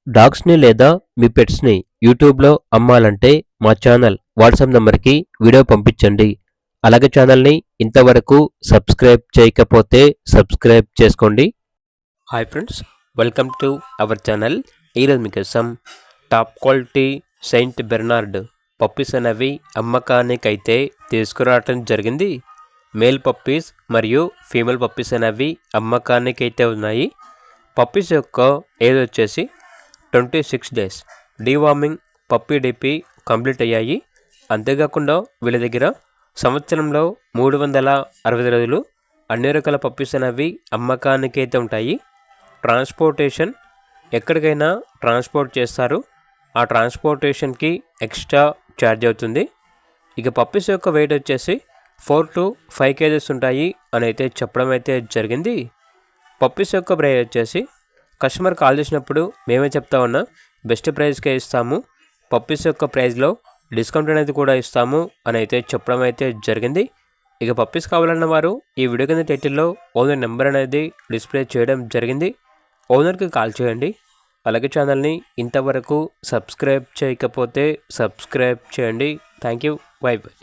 డాగ్స్‌ని లేదా మీ పెట్స్‌ని యూట్యూబ్‌లో అమ్మాలంటే మా ఛానల్ వాట్సాప్ నంబర్‌కి వీడియో పంపించండి. అలాగే ఛానల్‌ని ఇంతవరకు సబ్స్క్రైబ్ చేయకపోతే సబ్స్క్రైబ్ చేసుకోండి. Hi friends, welcome to our channel. ఈరోజు మీకోసం top quality Saint Bernard puppies అనేవి అమ్మకానికైతే తీసుకురావటం జరిగింది. మేల్ పప్పీస్ మరియు ఫీమేల్ పప్పీస్ అనేవి అమ్మకానికైతే ఉన్నాయి. పప్పీస్ యొక్క ఏజ్ వచ్చేసి 26 days. Deworming puppy DP complete అయ్యాయి. అంతేకాకుండా వీళ్ళ దగ్గర సంవత్సరంలో 365 రోజులు అన్ని రకాల పప్పీస్ అనేవి అమ్మకానికి అయితే ఉంటాయి. ట్రాన్స్పోర్టేషన్ ఎక్కడికైనా ట్రాన్స్పోర్ట్ చేస్తారు. ఆ ట్రాన్స్పోర్టేషన్కి ఎక్స్ట్రా ఛార్జ్ అవుతుంది. ఇక పప్పీస్ యొక్క వెయిట్ వచ్చేసి 4 to 5 kgs ఉంటాయి అని అయితే చెప్పడం అయితే జరిగింది. పప్పీస్ యొక్క ప్రైస్ వచ్చేసి కస్టమర్ కాల్ చేసినప్పుడు మేమే చెప్తా ఉన్నా బెస్ట్ ప్రైస్కే ఇస్తాము, పప్పీస్ యొక్క ప్రైస్లో డిస్కౌంట్ అనేది కూడా ఇస్తాము అని అయితే చెప్పడం అయితే జరిగింది. ఇక పప్పీస్ కావాలన్న వారు ఈ వీడియో కింద టైటిల్లో ఓనర్ నెంబర్ అనేది డిస్ప్లే చేయడం జరిగింది. ఓనర్కి కాల్ చేయండి. అలాగే ఛానల్ని ఇంతవరకు సబ్స్క్రైబ్ చేయకపోతే సబ్స్క్రైబ్ చేయండి. Thank you. By by.